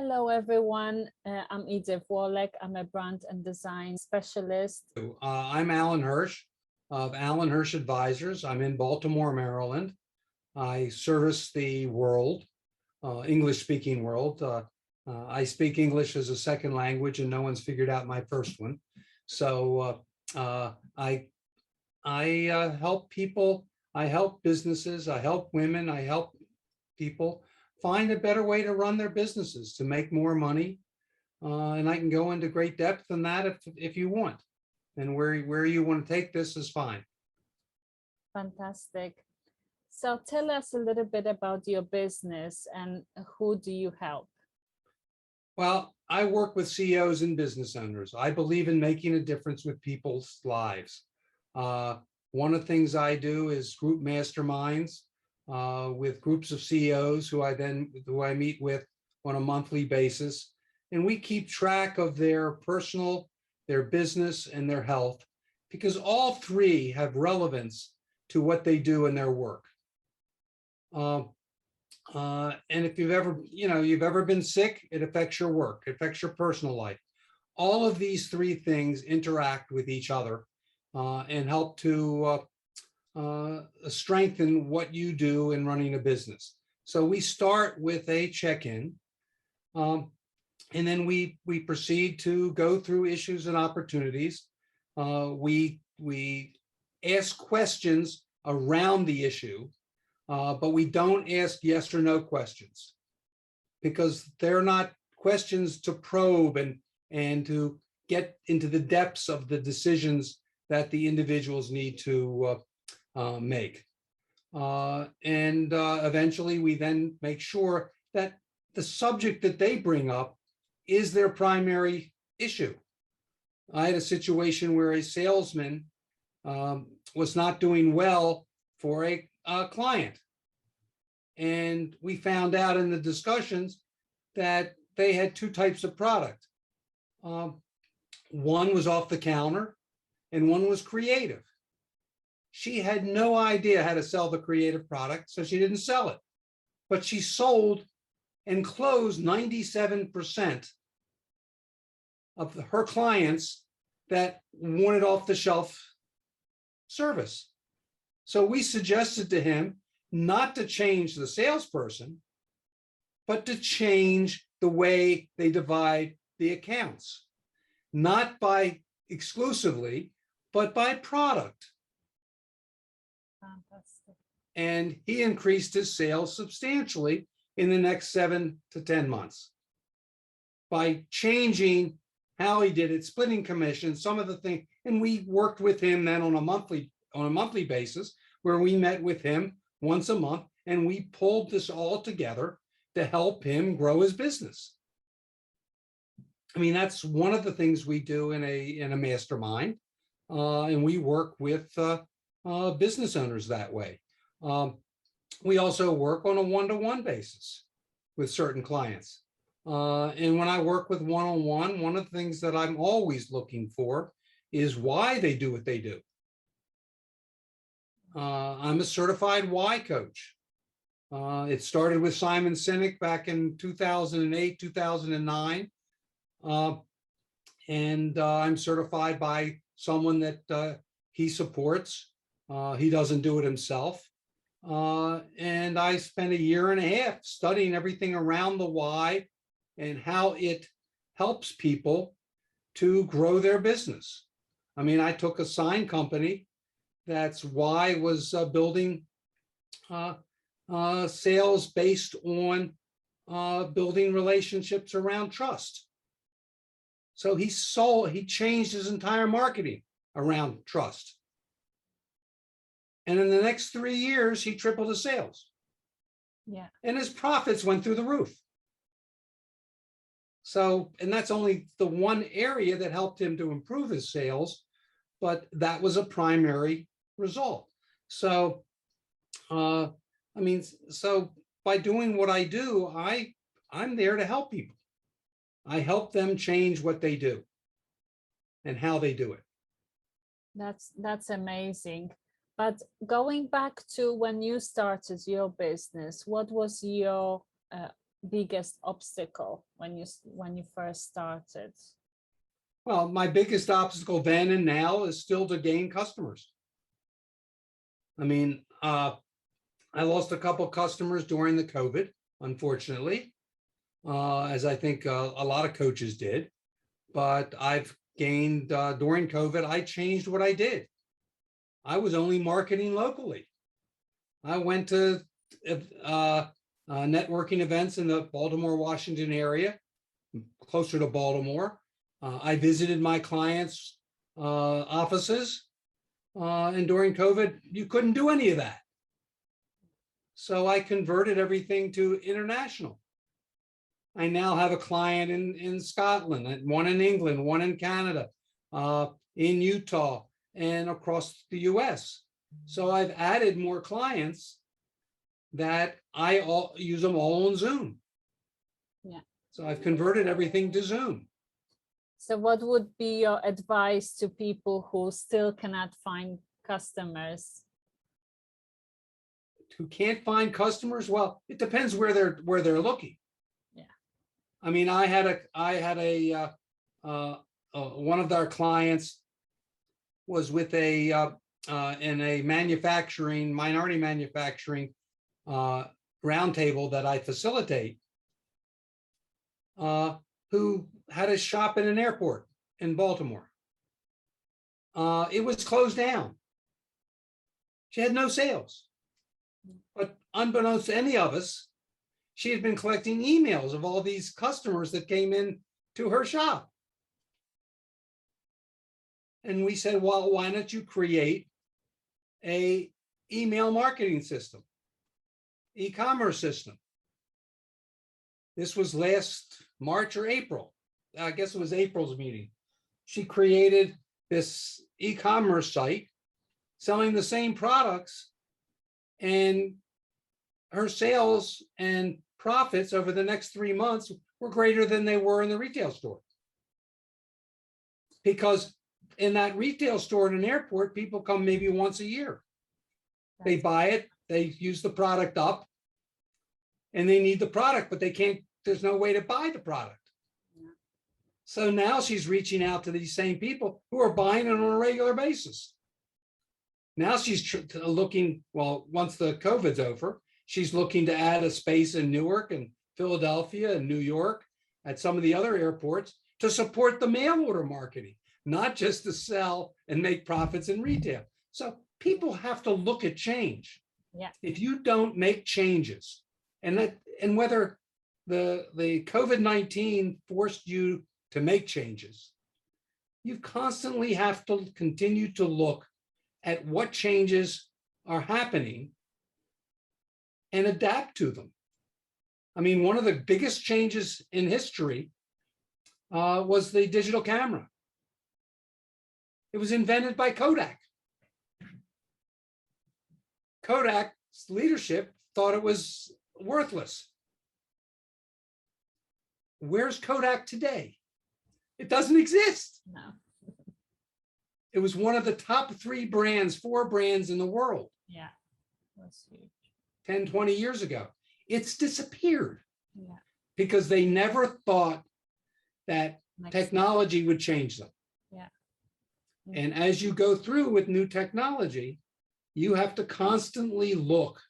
Hello, everyone. I'm Edith Wolek. I'm a brand and design specialist. I'm Allan Hirsh of Allan Hirsh Advisors. I'm in Baltimore, Maryland. I service the world, English-speaking world. I speak English as a second language, and no one's figured out my first one. So I help people. I help businesses. I help women. I help people find a better way to run their businesses to make more money. And I can go into great depth on that if you want. And where you want to take this is fine. Fantastic. So tell us a little bit about your business and who do you help? Well, I work with CEOs and business owners. I believe in making a difference with people's lives. One of the things I do is group masterminds with groups of CEOs who I meet with on a monthly basis. And we keep track of their personal, their business, and their health, because all three have relevance to what they do in their work. And if you've ever been sick, it affects your work, it affects your personal life. All of these three things interact with each other and help to strengthen what you do in running a business. So we start with a check-in, and then we proceed to go through issues and opportunities. We ask questions around the issue, but we don't ask yes or no questions, because they're not questions to probe and to get into the depths of the decisions that the individuals need to make. Eventually we then make sure that the subject that they bring up is their primary issue. I had a situation where a salesman was not doing well for a client. And we found out in the discussions that they had two types of product. One was off the counter and one was creative. She had no idea how to sell the creative product, so she didn't sell it. But she sold and closed 97% of her clients that wanted off-the-shelf service. So we suggested to him not to change the salesperson, but to change the way they divide the accounts, not by exclusively, but by product. Fantastic. And he increased his sales substantially in the next 7 to 10 months by changing how he did it, splitting commissions, some of the things. And we worked with him then on a monthly basis, where we met with him once a month, and we pulled this all together to help him grow his business. I mean, that's one of the things we do in a mastermind, and we work with business owners that way. We also work on a one-to-one basis with certain clients. And when I work with one-on-one, one of the things that I'm always looking for is why they do what they do. I'm a certified why coach. It started with Simon Sinek back in 2008, 2009. And I'm certified by someone that he supports. He doesn't do it himself. And I spent 1.5 years studying everything around the why and how it helps people to grow their business. I mean, I took a sign company that's why was building sales based on building relationships around trust. So he changed his entire marketing around trust. And in the next 3 years, he tripled his sales. Yeah. And his profits went through the roof. So, and that's only the one area that helped him to improve his sales, but that was a primary result. So, I mean, so by doing what I do, I'm there to help people. I help them change what they do and how they do it. That's amazing. But going back to when you started your business, what was your biggest obstacle when you first started? Well, my biggest obstacle then and now is still to gain customers. I mean, I lost a couple customers during the COVID, unfortunately, as I think a lot of coaches did. But I've gained during COVID, I changed what I did. I was only marketing locally. I went to networking events in the Baltimore, Washington area, closer to Baltimore. I visited my clients' offices, and during COVID, you couldn't do any of that. So I converted everything to international. I now have a client in Scotland, one in England, one in Canada, in Utah, and across the US. So I've added more clients that I use them all on Zoom. Yeah. So I've converted everything to Zoom. So what would be your advice to people who still cannot find customers? Who can't find customers? Well, it depends where they're looking. Yeah. I mean, I had a one of our clients was with in a minority manufacturing roundtable that I facilitate, who had a shop in an airport in Baltimore. It was closed down. She had no sales. But unbeknownst to any of us, she had been collecting emails of all these customers that came in to her shop. And we said, well, why don't you create a email marketing system, e-commerce system? This was last March or April. I guess it was April's meeting. She created this e-commerce site selling the same products, and her sales and profits over the next 3 months were greater than they were in the retail store. Because in that retail store in an airport, people come maybe once a year. They buy it, they use the product up, and they need the product, but they can't, there's no way to buy the product. Yeah. So now she's reaching out to these same people who are buying it on a regular basis. Now she's looking, well, once the COVID's over, she's looking to add a space in Newark and Philadelphia and New York at some of the other airports to support the mail order marketing, not just to sell and make profits in retail. So people have to look at change. Yeah. If you don't make changes, and whether the COVID-19 forced you to make changes, you constantly have to continue to look at what changes are happening and adapt to them. I mean, one of the biggest changes in history was the digital camera. It was invented by Kodak. Kodak's leadership thought it was worthless. Where's Kodak today? It doesn't exist. No. It was one of the top 4 brands in the world. Yeah, that's huge. 10, 20 years ago. It's disappeared. Yeah. Because they never thought that technology would change them. Yeah. And as you go through with new technology, you have to constantly look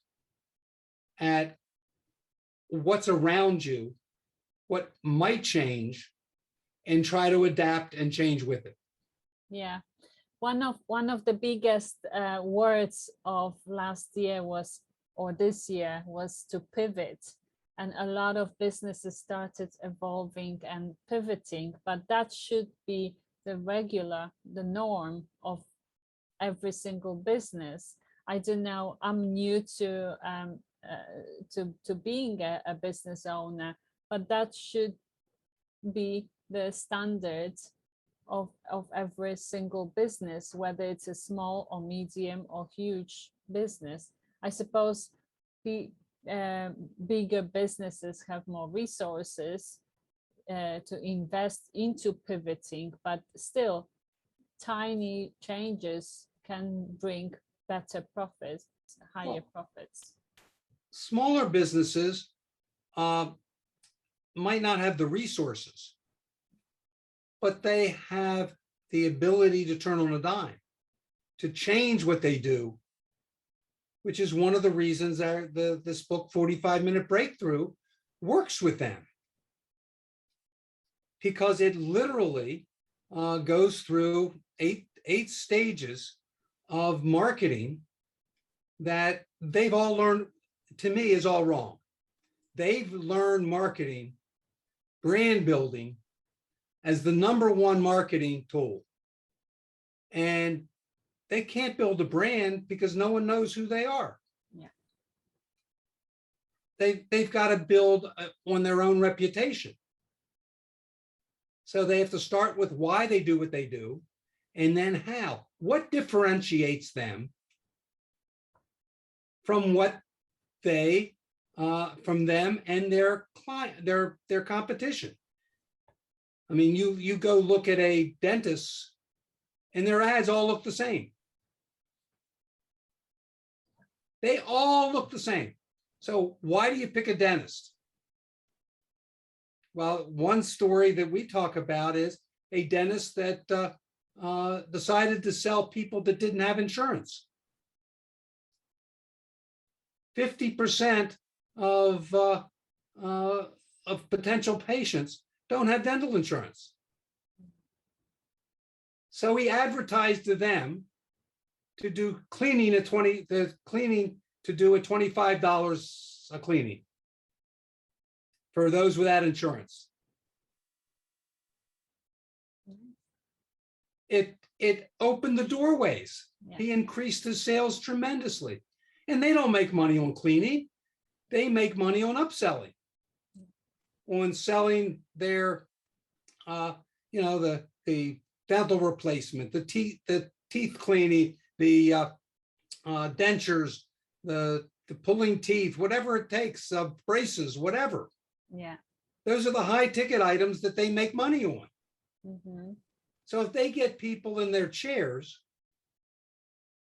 at what's around you, what might change, and try to adapt and change with it. Yeah. One of the biggest words of last year was, or this year, was to pivot. And a lot of businesses started evolving and pivoting, but that should be the norm of every single business. I don't know, I'm new to being a business owner, but that should be the standard of every single business, whether it's a small or medium or huge business. I suppose the bigger businesses have more resources to invest into pivoting, but still tiny changes can bring better profits, higher profits. Smaller businesses might not have the resources, but they have the ability to turn on a dime, to change what they do, which is one of the reasons that this book, 45-Minute Breakthrough, works with them. Because it literally goes through eight stages of marketing that they've all learned, to me, is all wrong. They've learned marketing, brand building, as the #1 marketing tool. And they can't build a brand because no one knows who they are. Yeah. They've got to build on their own reputation. So they have to start with why they do what they do, and then how. What differentiates them from what they, from them and their client, their competition? I mean, you go look at a dentist, and their ads all look the same. They all look the same. So why do you pick a dentist? Well, one story that we talk about is a dentist that decided to sell people that didn't have insurance. 50% of potential patients don't have dental insurance. So he advertised to them to do cleaning at to do at $25 a cleaning for those without insurance. It opened the doorways. Yeah. He increased his sales tremendously. And they don't make money on cleaning. They make money on upselling, on selling their, the dental replacement, the teeth cleaning, the dentures, the pulling teeth, whatever it takes, braces, whatever. Yeah. Those are the high ticket items that they make money on. Mm-hmm. So if they get people in their chairs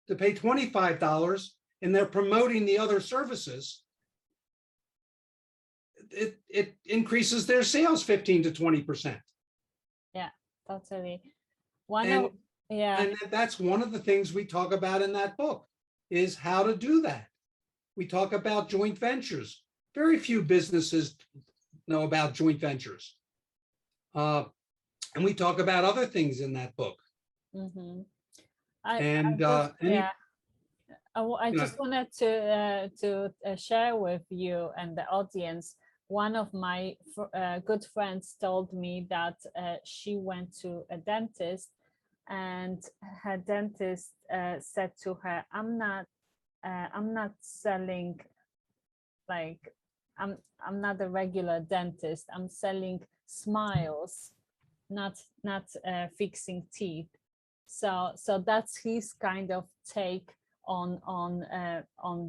to pay $25 and they're promoting the other services, it increases their sales 15 to 20%. Yeah, totally. And that's one of the things we talk about in that book, is how to do that. We talk about joint ventures. Very few businesses know about joint ventures. And we talk about other things in that book. Mm-hmm. I just wanted to share with you and the audience. One of my good friends told me that she went to a dentist, and her dentist said to her, I'm not selling, like, I'm not a regular dentist. I'm selling smiles, not fixing teeth. So that's his kind of take on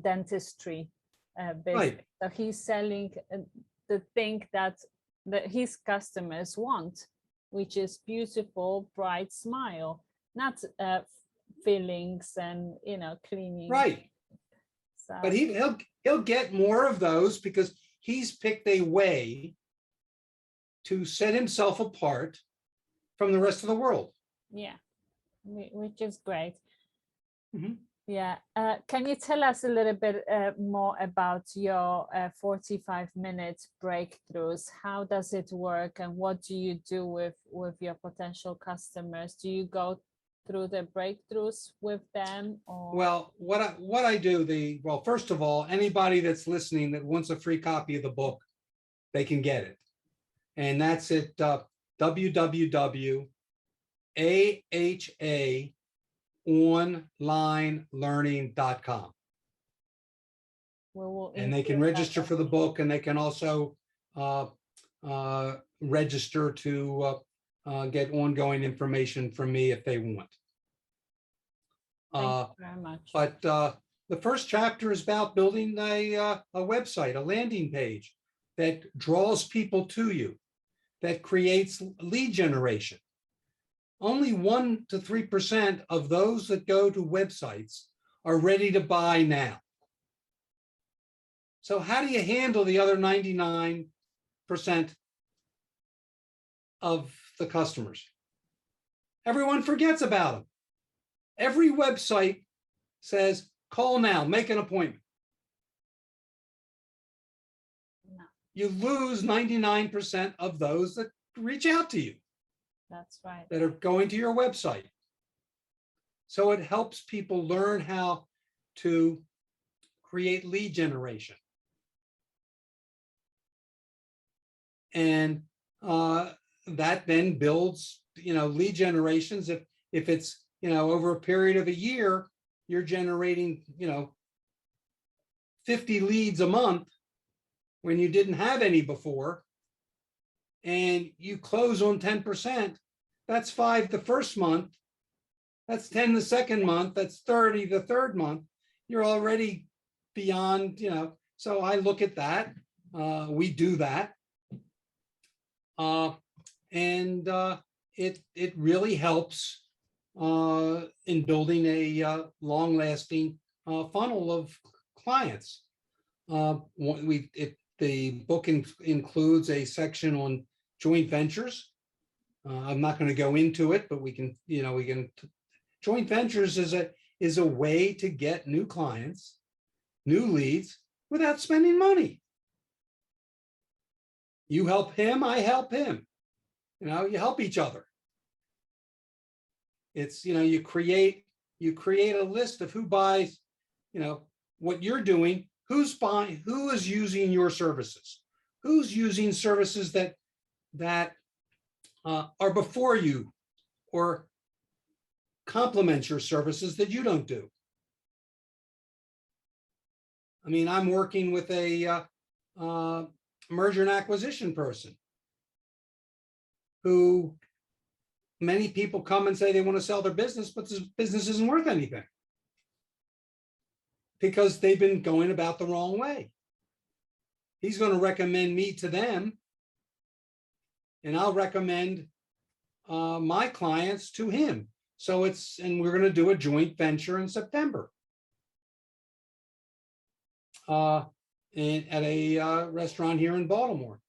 dentistry business. Right. So he's selling the thing that his customers want, which is beautiful, bright smile, not fillings and cleaning. Right. So, but he'll get more of those because he's picked a way to set himself apart from the rest of the world. Yeah, which is great. Mm-hmm. Yeah. Can you tell us a little bit more about your 45-minute breakthroughs? How does it work, and what do you do with your potential customers? Do you go through the breakthroughs with them? Or? Well, what I do, first of all, anybody that's listening that wants a free copy of the book, they can get it. And that's at www.ahaonlinelearning.com. And they can register for the book, and they can also register to get ongoing information from me if they want. Thank you very much. But the first chapter is about building a website, a landing page that draws people to you, that creates lead generation. Only 1 to 3% of those that go to websites are ready to buy now. So how do you handle the other 99% of the customers. Everyone forgets about them. Every website says, call now, make an appointment. No, You lose 99% of those that reach out to you, that's right. that are going to your website. So it helps people learn how to create lead generation. And that then builds, lead generations. If it's, over a period of a year, you're generating, 50 leads a month when you didn't have any before, and you close on 10%, that's 5 the first month, that's 10 the second month, that's 30 the third month. You're already beyond, so I look at that. We do that. And it really helps in building a long-lasting funnel of clients. The book includes a section on joint ventures. I'm not going to go into it, but we can. Joint ventures is a way to get new clients, new leads without spending money. You help him, I help him. You help each other. It's, you create a list of who buys, what you're doing, who's buying, who is using your services, who's using services that are before you or complement your services that you don't do. I mean, I'm working with a merger and acquisition person who many people come and say they want to sell their business, but this business isn't worth anything because they've been going about the wrong way. He's going to recommend me to them, and I'll recommend my clients to him. So and we're going to do a joint venture in September at a restaurant here in Baltimore.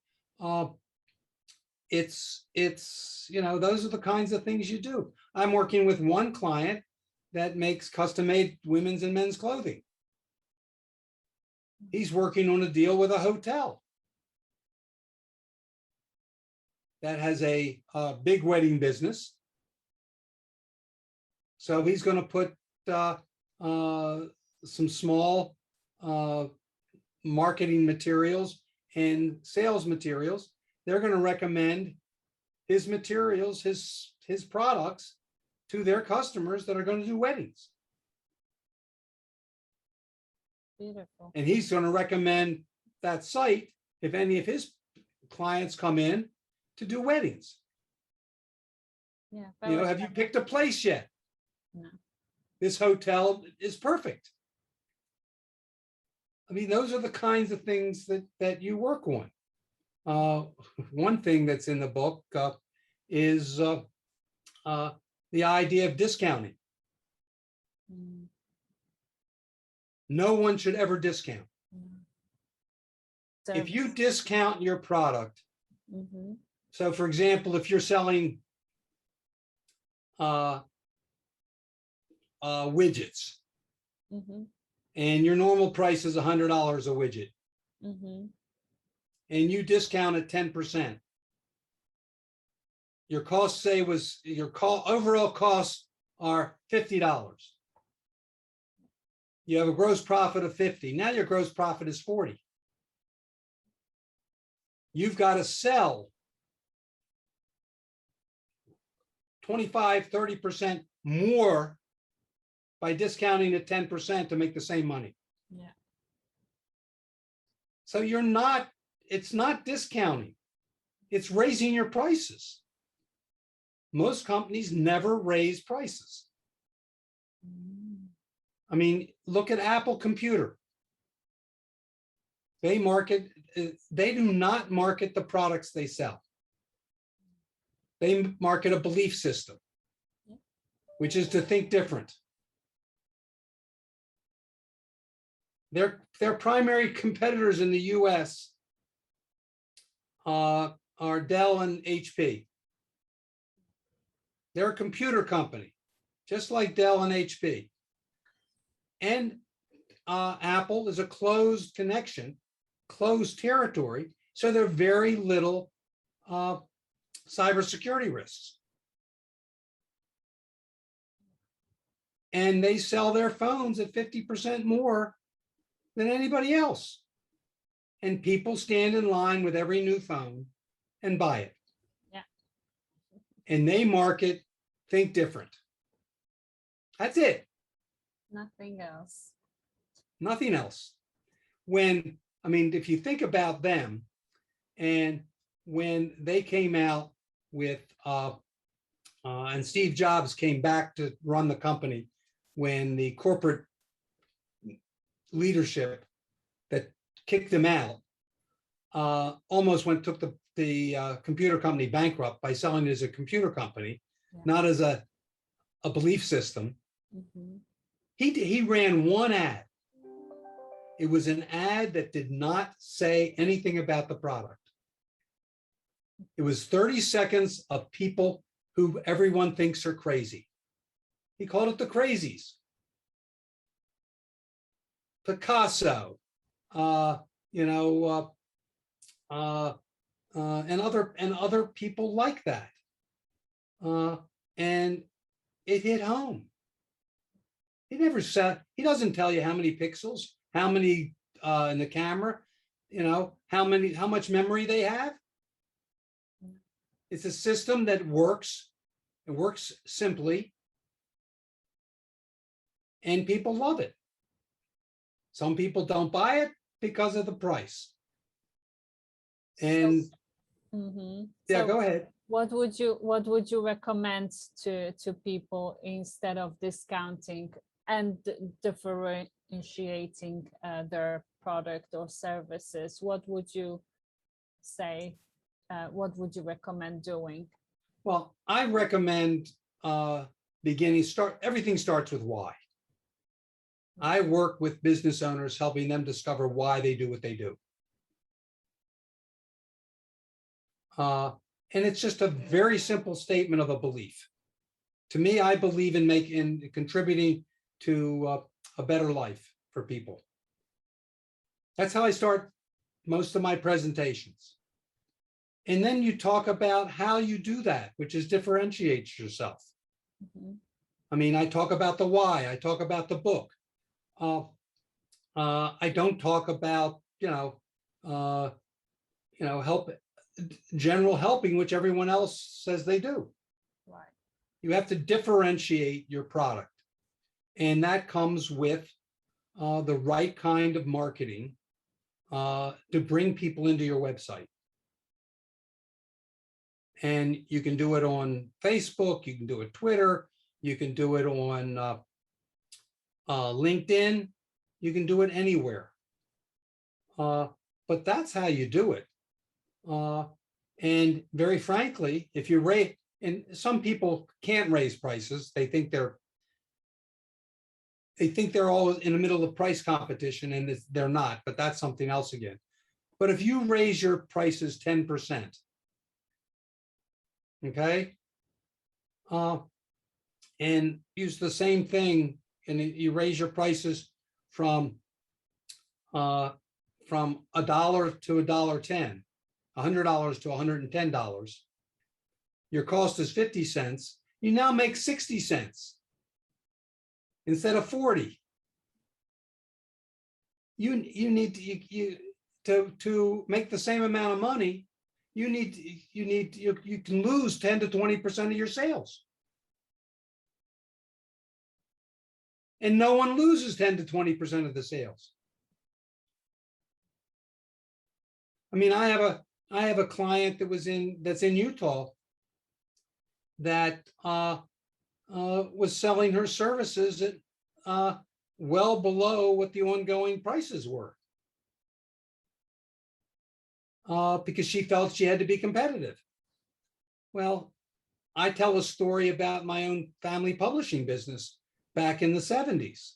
It's those are the kinds of things you do. I'm working with one client that makes custom-made women's and men's clothing. He's working on a deal with a hotel that has a big wedding business. So he's going to put some small marketing materials and sales materials. They're going to recommend his materials, his products to their customers that are going to do weddings. Beautiful. And he's going to recommend that site if any of his clients come in to do weddings. Yeah. Have you picked a place yet? No. This hotel is perfect. I mean, those are the kinds of things that you work on. One thing that's in the book is the idea of discounting. Mm. No one should ever discount. Mm. If you discount your product, Mm-hmm. so for example, if you're selling widgets, Mm-hmm. and your normal price is $100 a widget, Mm-hmm. and you discount at 10%, your costs overall costs are $50. You have a gross profit of 50. Now your gross profit is 40. You've got to sell 25, 30% more by discounting at 10% to make the same money. Yeah. So it's not discounting, it's raising your prices. Most companies never raise prices. Mm. I mean, look at Apple Computer. They do not market the products they sell. They market a belief system, which is to think different. Their primary competitors in the US are Dell and HP. They're a computer company, just like Dell and HP. And Apple is a closed connection, closed territory. So there are very little cybersecurity risks. And they sell their phones at 50% more than anybody else. And people stand in line with every new phone and buy it. Yeah. And they market, think different. That's it. Nothing else. Nothing else. If you think about them, and when they came out with, and Steve Jobs came back to run the company, when the corporate leadership that kicked them out almost took the computer company bankrupt by selling it as a computer company, Yeah. not as a belief system. Mm-hmm. He ran one ad. It was an ad that did not say anything about the product. It was 30 seconds of people who everyone thinks are crazy. He called it the crazies. Picasso, and other people like that. And it hit home. He never said, he doesn't tell you how many pixels, how many in the camera, how much memory they have. It's a system that works. It works simply. And people love it. Some people don't buy it because of the price. And Mm-hmm. yeah, So go ahead. what would you recommend to people instead of discounting and differentiating their product or services? What would you say? What would you recommend doing? Well, I recommend everything starts with why. I work with business owners, helping them discover why they do what they do. And it's just a very simple statement of a belief. To me, I believe in contributing to a better life for people. That's how I start most of my presentations. And then you talk about how you do that, which is differentiate yourself. Mm-hmm. I talk about the why. I talk about the book. I don't talk about, general helping, which everyone else says they do. Right. You have to differentiate your product. And that comes with the right kind of marketing to bring people into your website. And you can do it on Facebook, you can do it Twitter, you can do it on LinkedIn, you can do it anywhere. But that's how you do it. And very frankly, if you rate, and some people can't raise prices, they think they're all in the middle of price competition, and they're not, but that's something else again. But if you raise your prices 10%, okay, and use the same thing, and you raise your prices from $1 to $1.10, $100 to $110, your cost is 50 cents, you now make 60 cents instead of 40. You need to make the same amount of money, you can lose 10 to 20% of your sales. And no one loses 10 to 20% of the sales. I have a client that's in Utah that was selling her services at well below what the ongoing prices were, because she felt she had to be competitive. Well, I tell a story about my own family publishing business back in the 70s.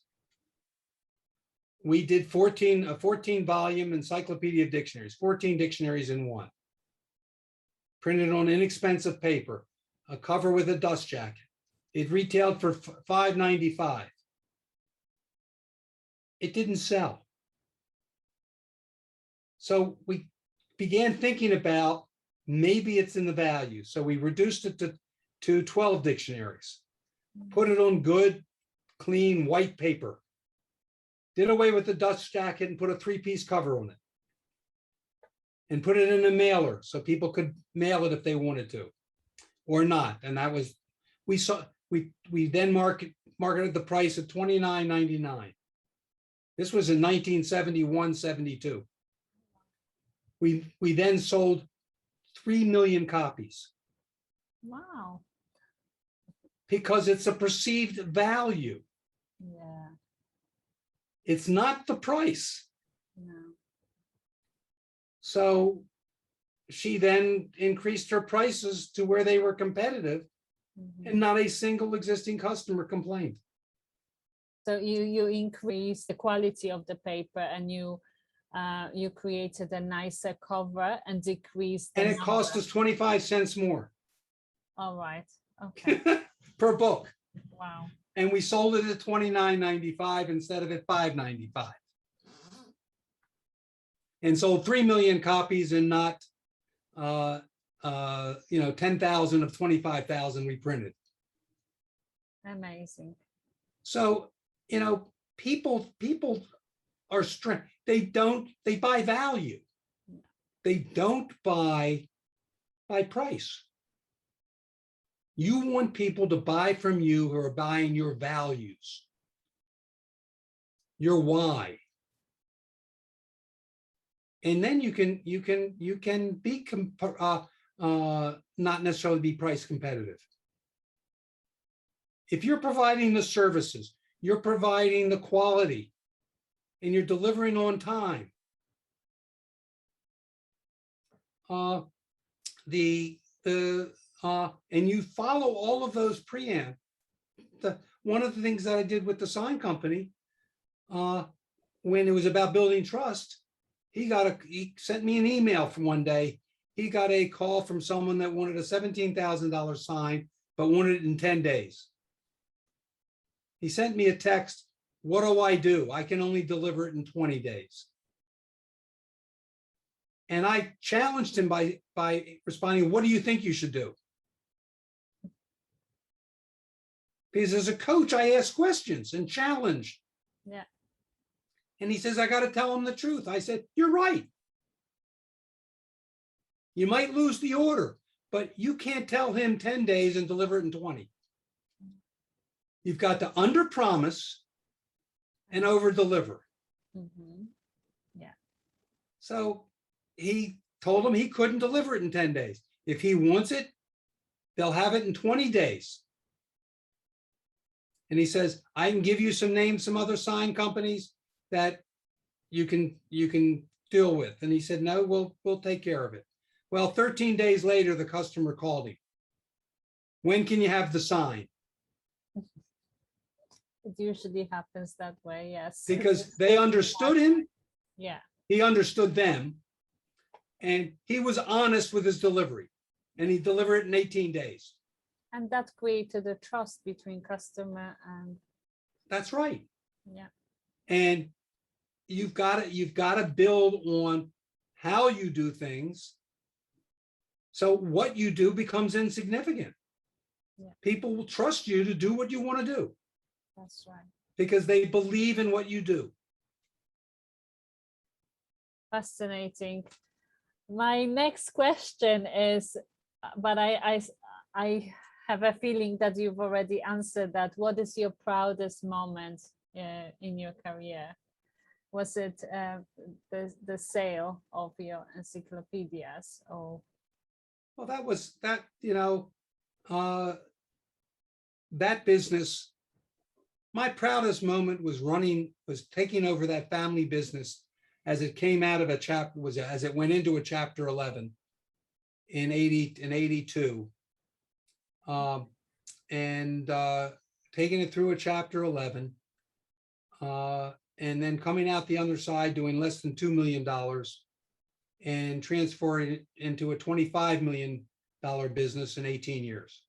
We did 14 volume encyclopedia of dictionaries, 14 dictionaries in one, printed on inexpensive paper. a cover with a dust jacket. It retailed for $5.95. It didn't sell. So we began thinking about maybe it's in the value. So we reduced it to 12 dictionaries, put it on good, clean white paper, did away with the dust jacket and put a 3-piece cover on it, and put it in a mailer so people could mail it if they wanted to or not. And that was, we then marketed the price at $29.99. This was in 1971, 72. We then sold 3 million copies. Wow. Because it's a perceived value. Yeah. It's not the price. No. So she then increased her prices to where they were competitive, and not a single existing customer complained. So you increased the quality of the paper, and you created a nicer cover and decreased the And it cost us 25 cents more. All right. Okay. Per book. Wow. And we sold it at $29.95 instead of at $5.95. And sold 3 million copies and not 10,000 of 25,000 we printed. Amazing. So, people are strength. They buy value. They don't buy by price. You want people to buy from you who are buying your values, your why. And then you can be not necessarily be price competitive. If you're providing the services, you're providing the quality, and you're delivering on time, and you follow all of those preamp. One of the things that I did with the sign company, when it was about building trust, he sent me an email from one day. He got a call from someone that wanted a $17,000 sign, but wanted it in 10 days. He sent me a text, "What do? I can only deliver it in 20 days. And I challenged him by responding, "What do you think you should do?" Because as a coach, I ask questions and challenge. Yeah. And he says, "I got to tell him the truth." I said, "You're right. You might lose the order, but you can't tell him 10 days and deliver it in 20. You've got to under promise and over deliver." Yeah. So he told him he couldn't deliver it in 10 days. If he wants it, they'll have it in 20 days. And he says, "I can give you some other sign companies that you can deal with." And he said, "No, we'll take care of it." Well, 13 days later, the customer called him. "When can you have the sign?" It usually happens that way, yes. Because they understood him. Yeah. He understood them. And he was honest with his delivery. And he delivered it in 18 days. And that created a trust between customer and. That's right. Yeah. And you've got to build on how you do things. So what you do becomes insignificant. Yeah. People will trust you to do what you want to do. That's right. Because they believe in what you do. Fascinating. My next question is, but I have a feeling that you've already answered that. What is your proudest moment in your career? Was it the sale of your encyclopedias, or? Well, that business. My proudest moment was taking over that family business as it came out of as it went into a chapter 11 in 82, and taking it through a chapter 11, and then coming out the other side doing less than $2 million and transferring it into a $25 million business in 18 years.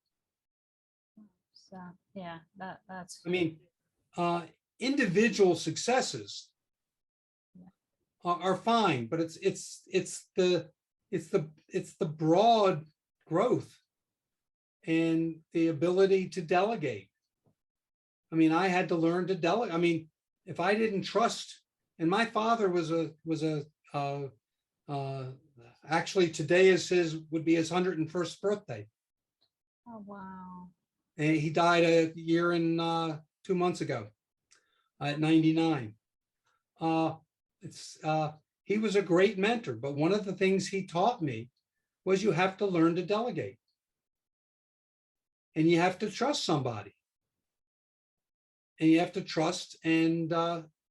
That's I mean, individual successes are fine, but it's the broad growth and the ability to delegate. I mean, I had to learn to delegate. I mean, if I didn't trust, and my father was actually today would be his 101st birthday. oh wow. And he died a year and 2 months ago at 99. He was a great mentor, but one of the things he taught me was you have to learn to delegate. And you have to trust somebody. And you have to trust, and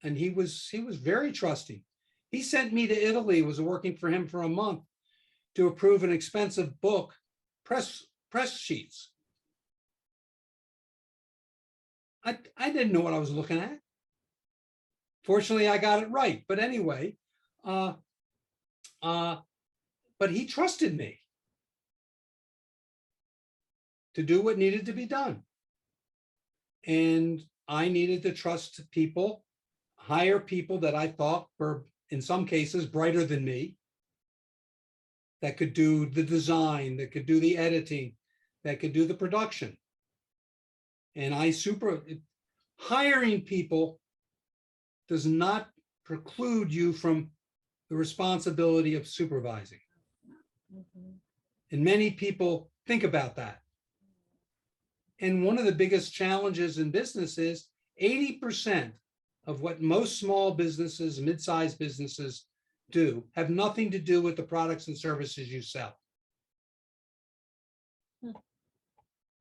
he was very trusting. He sent me to Italy, was working for him for a month to approve an expensive book, press sheets. I didn't know what I was looking at. Fortunately, I got it right. But anyway, but he trusted me to do what needed to be done. And I needed to trust people, hire people that I thought were, in some cases, brighter than me, that could do the design, that could do the editing, that could do the production. And hiring people does not preclude you from the responsibility of supervising. Mhm. And many people think about that. And one of the biggest challenges in business is 80% of what most small businesses, mid-sized businesses do have nothing to do with the products and services you sell.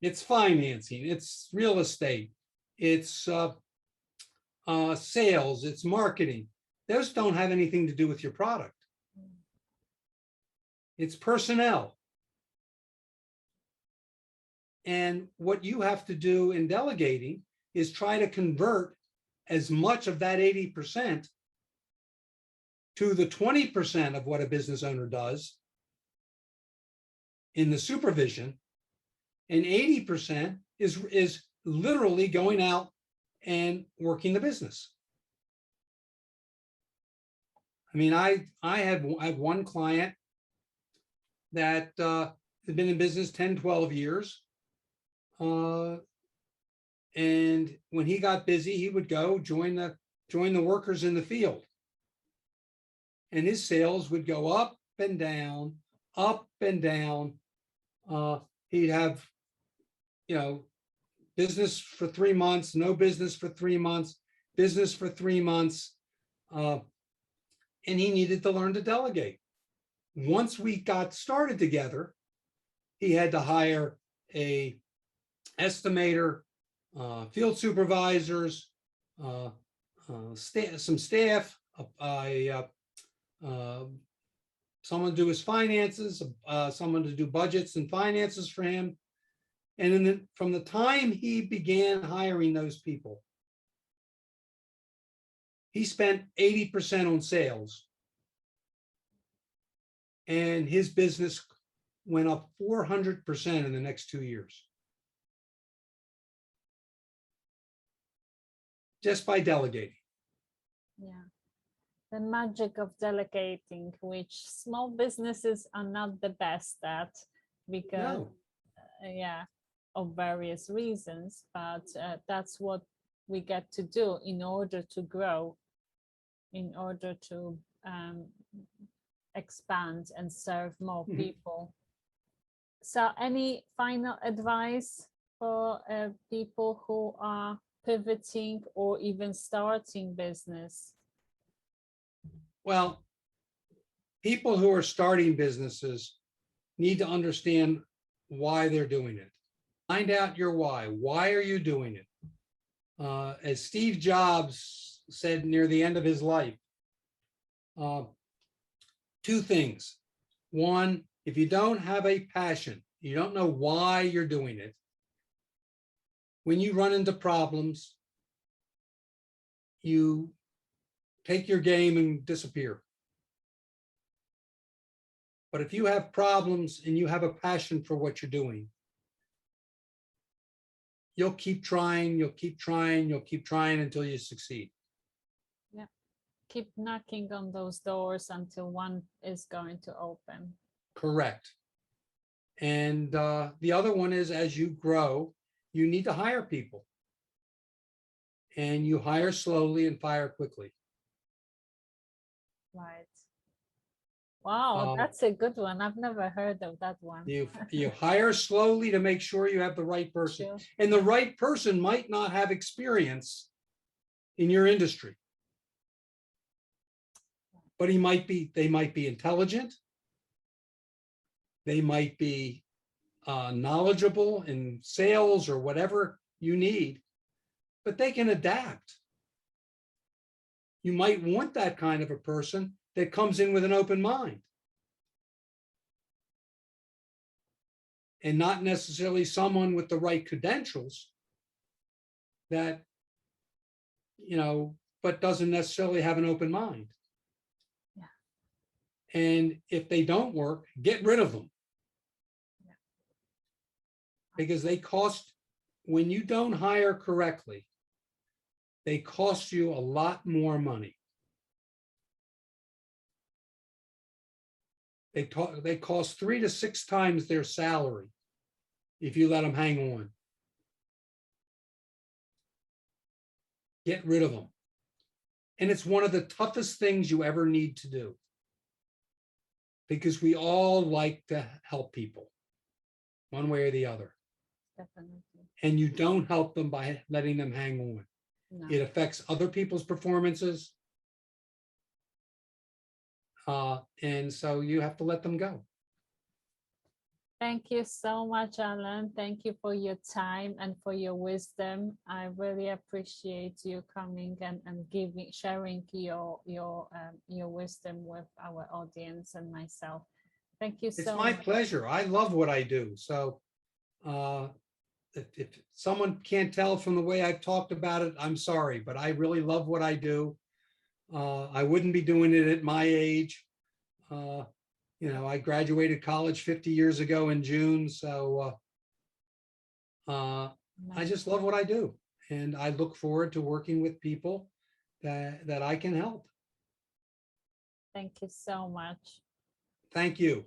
It's financing, it's real estate, it's sales, it's marketing. Those don't have anything to do with your product. It's personnel. And what you have to do in delegating is try to convert as much of that 80% to the 20% of what a business owner does in the supervision. And 80% is literally going out and working the business. I mean, I had one client that had been in business 10, 12 years. And when he got busy, he would go join the workers in the field. And his sales would go up and down, up and down. He'd have, business for 3 months, no business for 3 months, business for 3 months. And he needed to learn to delegate. Once we got started together, he had to hire a estimator, field supervisors, some staff, someone to do his finances, someone to do budgets and finances for him. And from the time he began hiring those people, he spent 80% on sales. And his business went up 400% in the next 2 years. Just by delegating. Yeah. The magic of delegating, which small businesses are not the best at, because of various reasons, but that's what we get to do in order to grow, in order to expand and serve more people. So any final advice for people who are pivoting or even starting business? Well, people who are starting businesses need to understand why they're doing it. Find out your why. Why are you doing it? As Steve Jobs said near the end of his life, 2 things. One, if you don't have a passion, you don't know why you're doing it, when you run into problems, you take your game and disappear. But if you have problems and you have a passion for what you're doing, you'll keep trying, you'll keep trying, you'll keep trying until you succeed. Keep knocking on those doors until one is going to open. Correct. And the other one is, as you grow, you need to hire people. And you hire slowly and fire quickly. Right. Wow, that's a good one. I've never heard of that one. You hire slowly to make sure you have the right person. Sure. And the right person might not have experience in your industry. But they might be intelligent. They might be knowledgeable in sales or whatever you need, but they can adapt. You might want that kind of a person that comes in with an open mind. And not necessarily someone with the right credentials that, but doesn't necessarily have an open mind. Yeah. And if they don't work, get rid of them. Yeah. Because they cost, when you don't hire correctly, they cost you a lot more money. They cost 3 to 6 times their salary if you let them hang on. Get rid of them. And it's one of the toughest things you ever need to do, because we all like to help people one way or the other. Definitely. And you don't help them by letting them hang on. No. It affects other people's performances. And so you have to let them go. Thank you so much, Allan. Thank you for your time and for your wisdom. I really appreciate you coming and sharing your wisdom with our audience and myself. Thank you so much. It's my pleasure. I love what I do. So if someone can't tell from the way I've talked about it, I'm sorry, but I really love what I do. I wouldn't be doing it at my age. I graduated college 50 years ago in June. So I just love what I do. And I look forward to working with people that I can help. Thank you so much. Thank you.